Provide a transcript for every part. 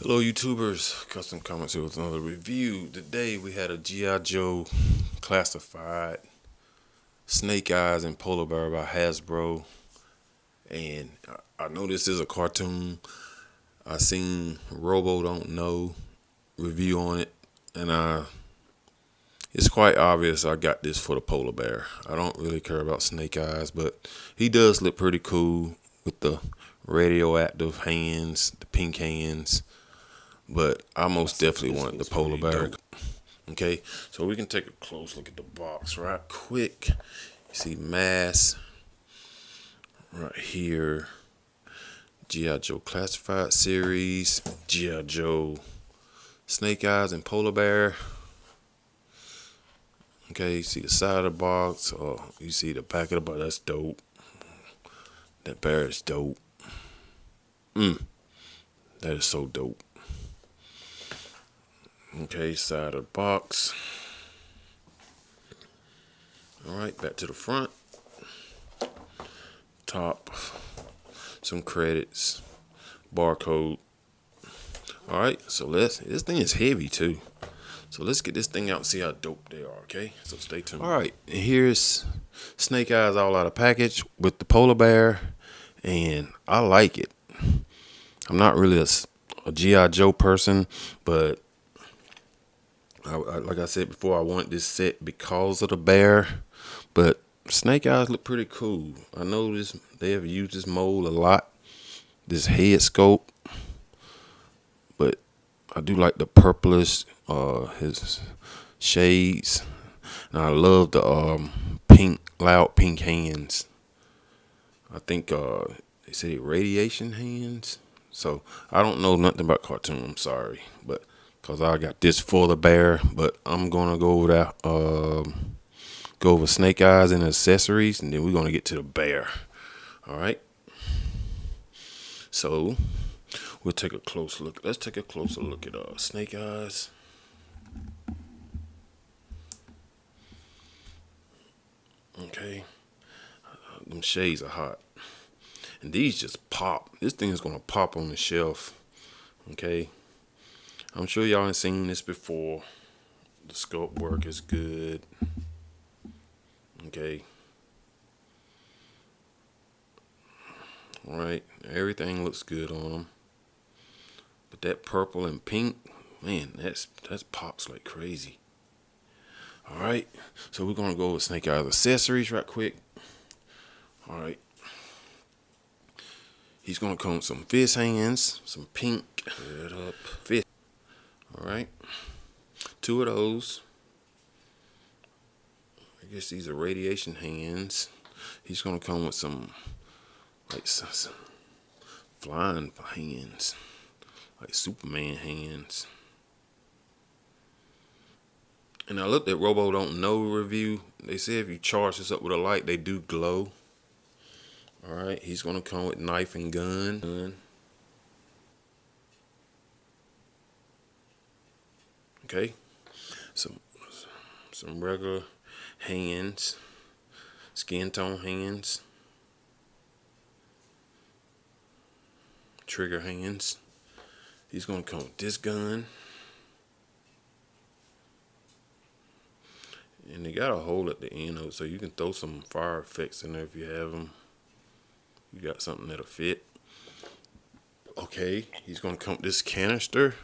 Hello YouTubers, Custom Comics here with another review. Today we had a G.I. Joe classified Snake Eyes and Polar Bear by Hasbro. And I know this is a cartoon. I seen Robo Don't Know review on it, and it's quite obvious I got this for the Polar Bear. I don't really care about Snake Eyes, but he does look pretty cool with the radioactive hands, the pink hands. But I most definitely wanted the polar bear. Okay, so we can take a close look at the box right quick. You see mass right here. G.I. Joe Classified Series. G.I. Joe Snake Eyes and Polar Bear. Okay, you see the side of the box. Oh, you see the back of the box. That's dope. That bear is dope. That is so dope. Okay, side of the box. Alright, back to the front. Top. Some credits. Barcode. Alright, so this thing is heavy too. So let's get this thing out and see how dope they are, okay? So stay tuned. Alright, here's Snake Eyes all out of package with the polar bear. And I like it. I'm not really a G.I. Joe person, but like I said before, I want this set because of the bear, but Snake Eyes look pretty cool. I know they have used this mold a lot, this head sculpt, but I do like the purplish, his shades, and I love the loud pink hands. I think they say radiation hands. So I don't know nothing about cartoon. I'm sorry, but cause I got this for the bear, but I'm gonna go over that. Go over Snake Eyes and accessories, and then we're gonna get to the bear. All right. So we'll take a close look. Let's take a closer look at Snake Eyes. Okay. Them shades are hot, and these just pop. This thing is gonna pop on the shelf. Okay. I'm sure y'all ain't seen this before. The sculpt work is good. Okay. All right. Everything looks good on them. But that purple and pink, man, that's pops like crazy. All right. So we're gonna go with Snake Eyes accessories right quick. All right. He's gonna come with some fist hands, some pink, red up fist. All right. 2 of those. I guess these are radiation hands. He's gonna come with some some flying hands, like Superman hands. And I looked at Robo Don't Know review. They say if you charge this up with a light, they do glow. All right, he's gonna come with knife and gun. Okay, some regular hands, skin tone hands, trigger hands. He's gonna come with this gun, and they got a hole at the end of it, so you can throw some fire effects in there if you have them. You got something that'll fit. Okay, he's gonna come with this canister.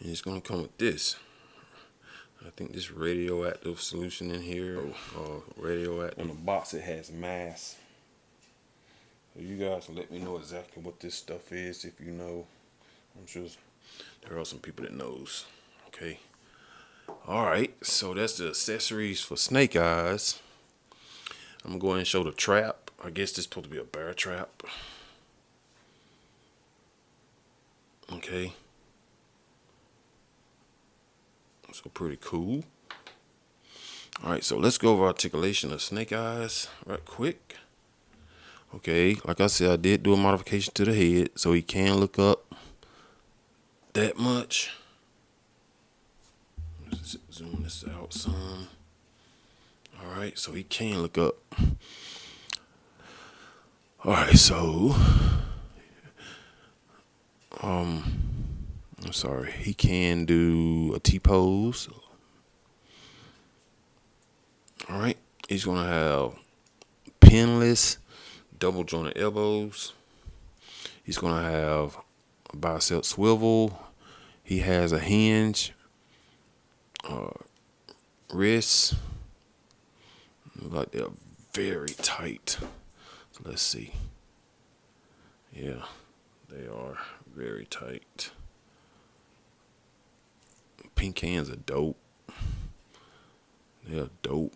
And he's gonna come with this. I think this radioactive solution in here. Radioactive. On the box it has mass. So you guys can let me know exactly what this stuff is if you know. I'm sure there are some people that knows. Okay. Alright, so that's the accessories for Snake Eyes. I'm gonna go ahead and show the trap. I guess this is supposed to be a bear trap. Okay. So pretty cool. Alright, so let's go over articulation of Snake Eyes right quick. Okay, like I said, I did do a modification to the head so he can look up that much. Let's zoom this out some. Alright, so he can look up. All right, so I'm sorry. He can do a T-pose. All right. He's gonna have pinless, double jointed elbows. He's gonna have a bicep swivel. He has a hinge, wrists. Look like they're very tight. So let's see. Yeah, they are very tight. Pink hands are dope. They're dope.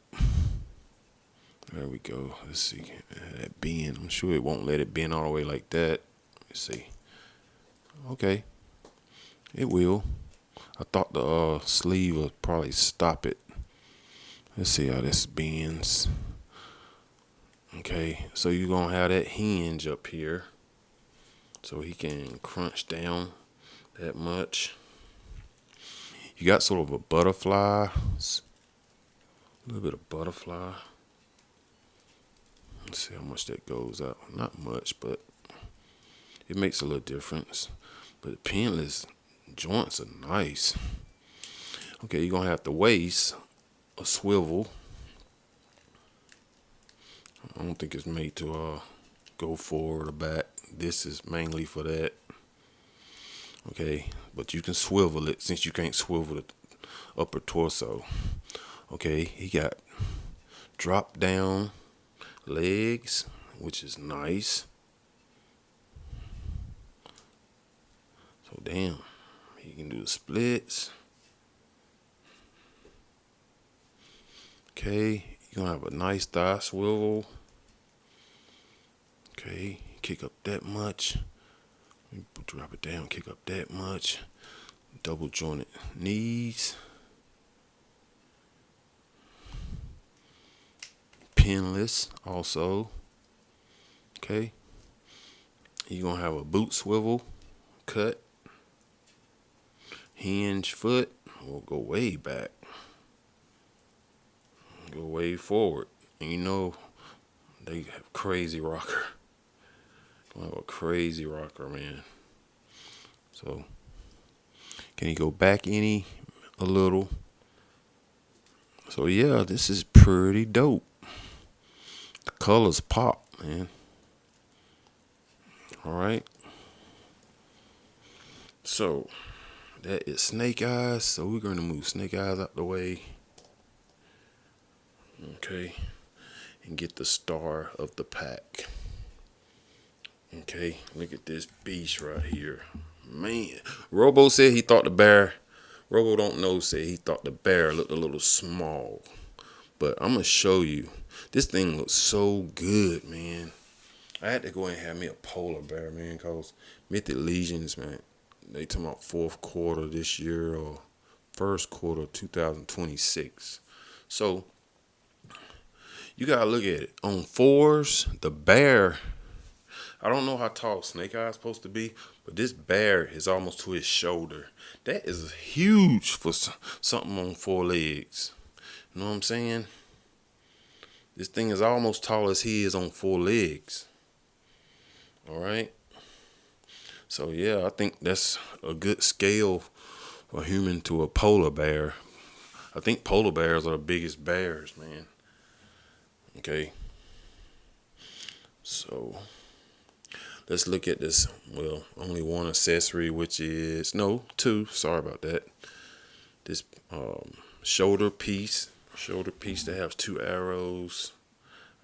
There we go. Let's see that bend. I'm sure it won't let it bend all the way like that. Let's see. Okay, it will. I thought the sleeve would probably stop it. Let's see how this bends. Okay, so you're gonna have that hinge up here, so he can crunch down that much. You got sort of a butterfly, a little bit of butterfly. Let's see how much that goes out. Not much, but it makes a little difference. But the pinless joints are nice. Okay, you're gonna have the waist, a swivel. I don't think it's made to go forward or back. This is mainly for that. Okay, but you can swivel it since you can't swivel the upper torso. Okay, he got drop down legs, which is nice. So damn, he can do the splits. Okay, you're gonna have a nice thigh swivel. Okay, kick up that much. Drop it down, kick up that much. Double jointed knees. Pinless also. Okay. You're gonna have a boot swivel cut. Hinge foot. We'll go way back. Go way forward. And you know they have crazy rocker. Gonna have a crazy rocker, man. So can you go back any a little? So yeah, this is pretty dope. The colors pop, man. All right. So that is Snake Eyes. So we're gonna move Snake Eyes out the way. Okay. And get the star of the pack. Okay, look at this beast right here. Man, Robo said he thought the bear, Robo don't know, said he thought the bear looked a little small. But I'm going to show you. This thing looks so good, man. I had to go and have me a polar bear, man, because Mythic Legions, man, they talking about fourth quarter this year or first quarter 2026. So, you got to look at it. On fours, the bear, I don't know how tall Snake Eyes supposed to be, but this bear is almost to his shoulder. That is huge for something on four legs. You know what I'm saying? This thing is almost tall as he is on four legs. All right. So yeah, I think that's a good scale for a human to a polar bear. I think polar bears are the biggest bears, man. Okay. So let's look at this. Well, only one accessory, which is no two. Sorry about that. This shoulder piece that has two arrows.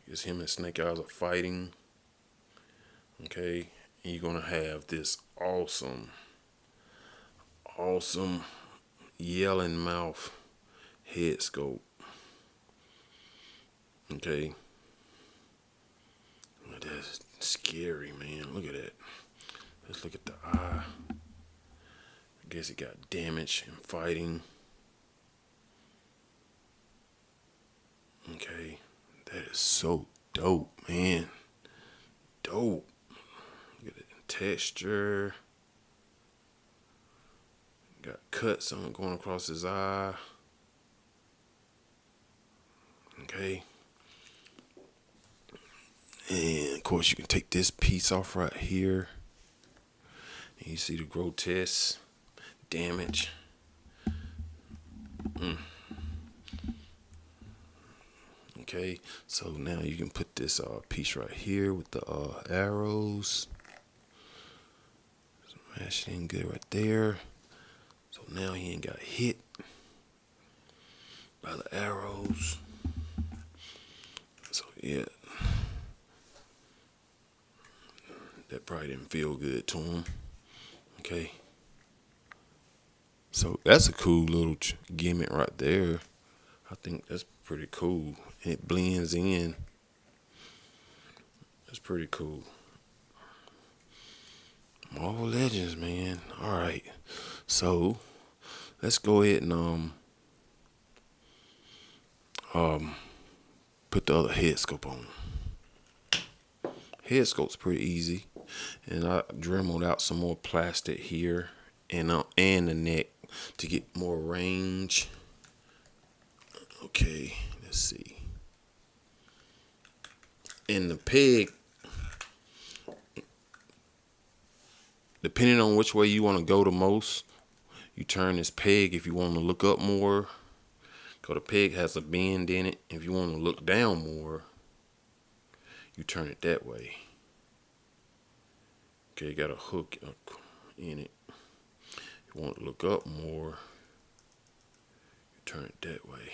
I guess him and Snake Eyes are fighting. Okay, and you're gonna have this awesome yelling mouth head scope. Okay, that's scary, man. Look at that. Let's look at the eye. I guess it got damaged in fighting. Okay, that is so dope, man. Dope. Look at the texture. Got cuts on going across his eye. Okay. And of course, you can take this piece off right here. And you see the grotesque damage. Okay, so now you can put this piece right here with the arrows. Smash it in good right there. So now he ain't got hit by the arrows. So yeah, that probably didn't feel good to him. Okay, so that's a cool little gimmick right there. I think that's pretty cool. It blends in. That's pretty cool. Marvel Legends, man. All right, so let's go ahead and put the other head scope on. Head scope's pretty easy, and I dremeled out some more plastic here and the neck to get more range. Okay, let's see. And the peg, depending on which way you want to go the most, you turn this peg if you want to look up more. Because the peg has a bend in it. If you want to look down more, you turn it that way. Okay, you got a hook in it. If you want to look up more, you turn it that way.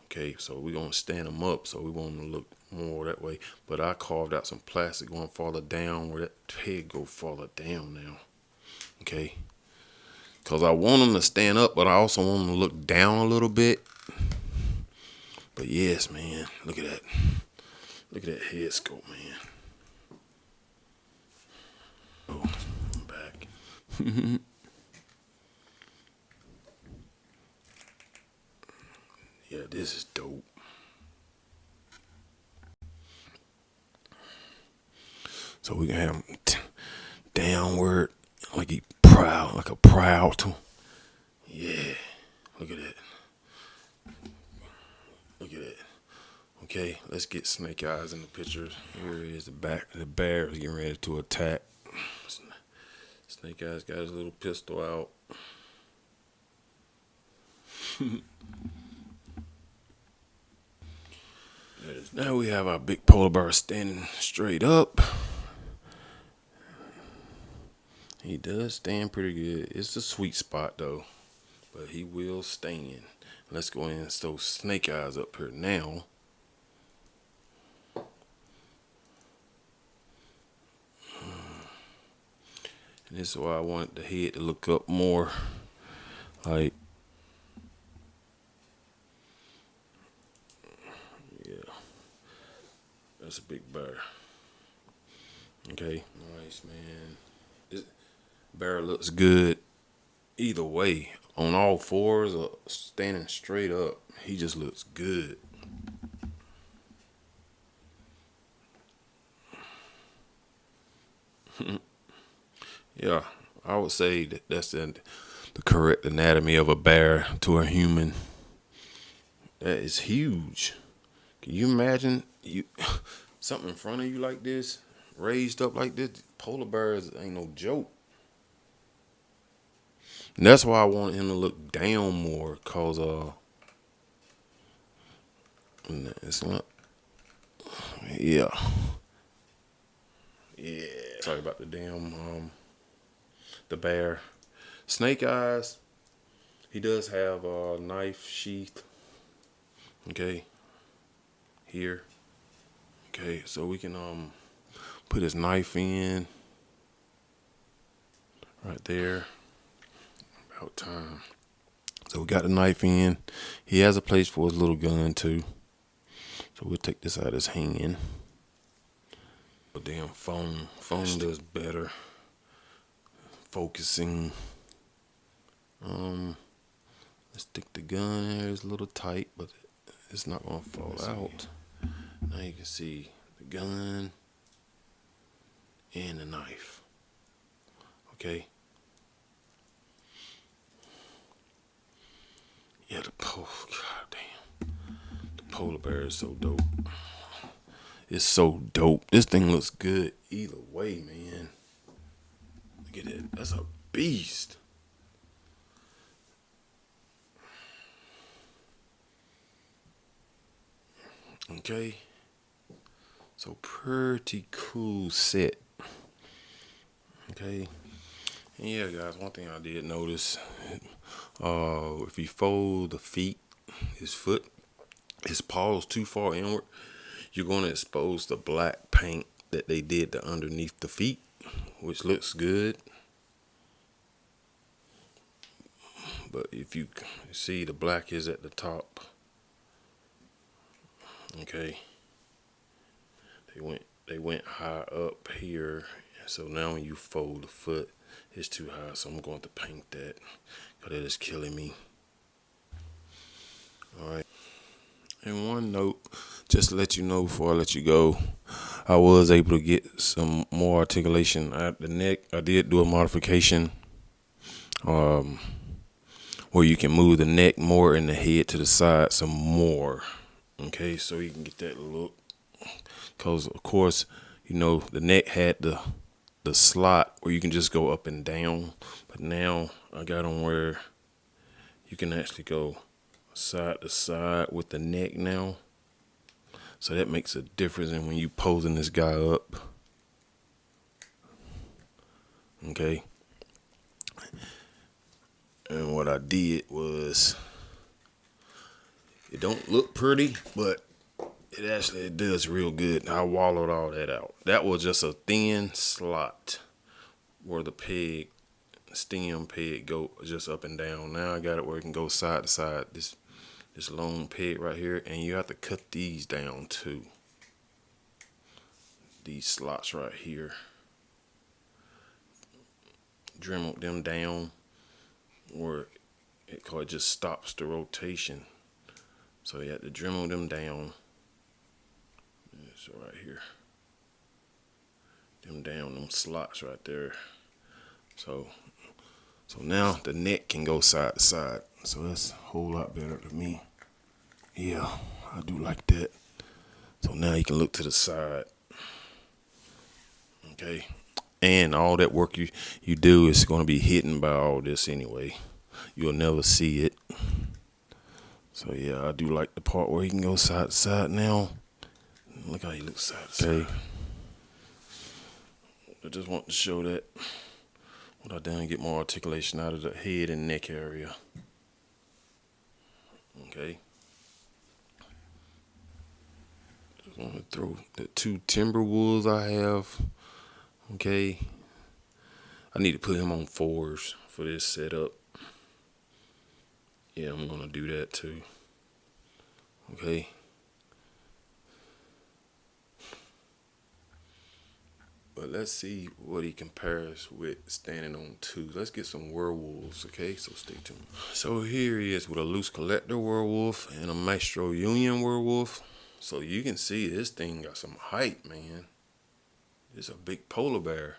Okay, so we're going to stand them up, so we want to look more that way. But I carved out some plastic going farther down where that peg go farther down now. Okay, because I want them to stand up, but I also want them to look down a little bit. But yes, man, look at that. Look at that head scope, man. Oh, I'm back. Yeah, this is dope. So we can have him downward, like he proud, like a proud. Yeah, look at that. Look at that. Okay, let's get Snake Eyes in the picture. Here is the back. The bear is getting ready to attack. Snake Eyes got his little pistol out. Now we have our big polar bear standing straight up. He does stand pretty good. It's a sweet spot though, but he will stand. Let's go in and throw Snake Eyes up here now. And this is why I want the head to look up more. Like, yeah, that's a big bear. Okay, nice, man. This bear looks good either way. On all fours or standing straight up, he just looks good. Yeah, I would say that that's the correct anatomy of a bear to a human. That is huge. Can you imagine you something in front of you like this, raised up like this? Polar bears ain't no joke. And that's why I wanted him to look down more, cause it's not. Yeah, yeah. Sorry about the damn the bear. Snake Eyes. He does have a knife sheath. Okay, here. Okay, so we can put his knife in right there. About time. So we got the knife in. He has a place for his little gun too. So we'll take this out of his hand. A damn phone. Phone does better. Focusing. Let's stick the gun in there. It's a little tight, but it's not gonna fall out. Now you can see the gun and the knife. Okay. Yeah, God damn. The polar bear is so dope. It's so dope. This thing looks good either way, man. Look at it. That's a beast. Okay. So pretty cool set. Okay. And yeah, guys, one thing I did notice, if you fold the feet, his foot, his paws too far inward, you're going to expose the black paint that they did to underneath the feet, which looks good. But if you see, the black is at the top. Okay. They went high up here. So now when you fold the foot, it's too high. So I'm going to paint that, because it is killing me. Alright. And one note, just to let you know before I let you go, I was able to get some more articulation at the neck. I did do a modification where you can move the neck more and the head to the side some more. Okay, so you can get that look. Because, of course, the neck had the slot where you can just go up and down. But now I got them where you can actually go side to side with the neck now. So that makes a difference in when you posing this guy up. Okay. And what I did was, it don't look pretty, but it actually does real good. I wallowed all that out. That was just a thin slot where the stem peg go just up and down. Now I got it where it can go side to side. This long peg right here, and you have to cut these down too. These slots right here. Dremel them down where it just stops the rotation. So you have to Dremel them down. So right here. Them slots right there. So now the neck can go side to side. So that's a whole lot better to me. Yeah, I do like that. So now you can look to the side. Okay. And all that work you do is going to be hidden by all this anyway. You'll never see it. So yeah, I do like the part where he can go side to side now. Look how he looks side to side. I just want to show that what I done, get more articulation out of the head and neck area. Okay. Just want to throw the 2 timber wolves I have. Okay. I need to put him on 4s for this setup. Yeah, I'm going to do that too. Okay. But let's see what he compares with standing on 2. Let's get some werewolves, okay? So stay tuned. So here he is with a loose collector werewolf and a Maestro Union werewolf. So you can see this thing got some height, man. It's a big polar bear.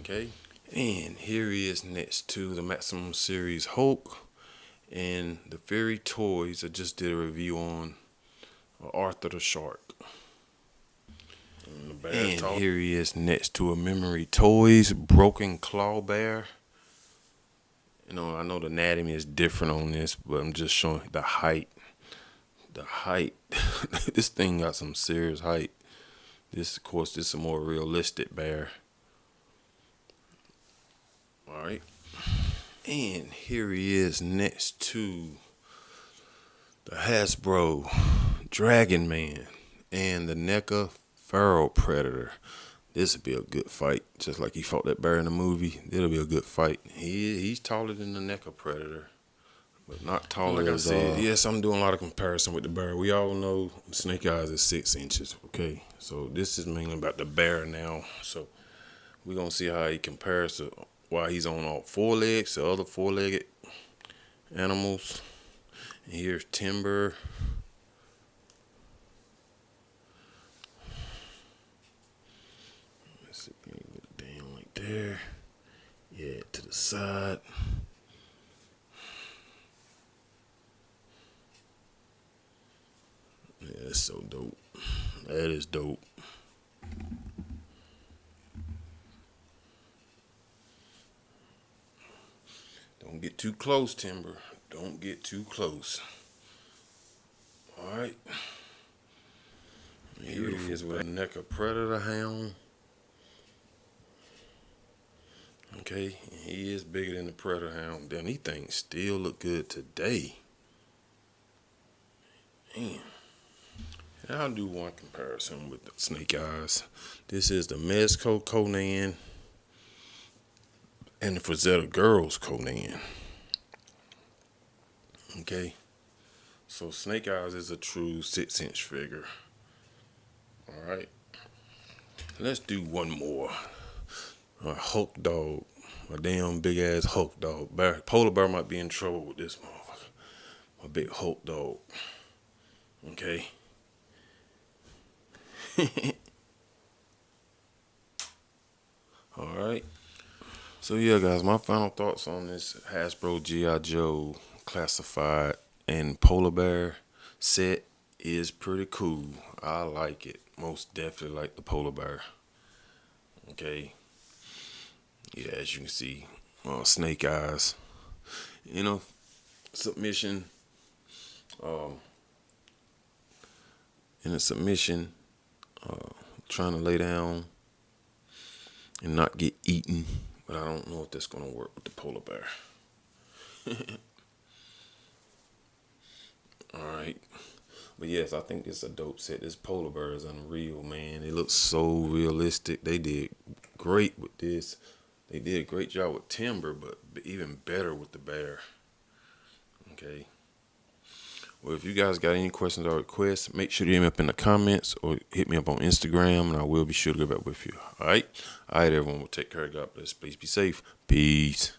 Okay? And here he is next to the Maximum Series Hulk and the Fairy Toys I just did a review on, Arthur the Shark. And here he is next to a Memory Toys Broken Claw Bear. I know the anatomy is different on this, but I'm just showing the height. The height. This thing got some serious height. This, of course, this is a more realistic bear. Alright. And here he is next to the Hasbro Dragon Man and the NECA Feral Predator. This would be a good fight. Just like he fought that bear in the movie. It'll be a good fight. He's taller than the NECA Predator, but not taller like as I said. Yes, I'm doing a lot of comparison with the bear. We all know Snake Eyes is 6 inches. Okay, so this is mainly about the bear now. So we're gonna see how he compares to why he's on all 4 legs to other 4-legged animals. And here's Timber. There, yeah, to the side. Yeah, that's so dope. That is dope. Don't get too close, Timber. Don't get too close. All right. Here it is with a neck of predator hound. Okay, and he is bigger than the predator hound. Damn, these things still look good today. Man. And I'll do one comparison with the snake eyes. This is the Mezco Conan and the Frazetta Girls Conan. Okay, so Snake Eyes is a true 6-inch figure. All right, let's do one more. A Hulk dog, a damn big ass Hulk dog. Polar bear might be in trouble with this motherfucker. A big Hulk dog. Okay. All right. So yeah, guys, my final thoughts on this Hasbro G.I. Joe classified and polar bear set is pretty cool. I like it. Most definitely like the polar bear. Okay. Yeah, as you can see, snake eyes. You know, submission. Um, in a submission, trying to lay down and not get eaten. But I don't know if that's gonna work with the polar bear. All right. But yes, I think it's a dope set. This polar bear is unreal, man. It looks so realistic. They did great with this. They did a great job with Timber, but even better with the bear. Okay. Well, if you guys got any questions or requests, make sure to hit me up in the comments or hit me up on Instagram, and I will be sure to get back with you. All right? All right, everyone. We'll take care. God bless. Please be safe. Peace.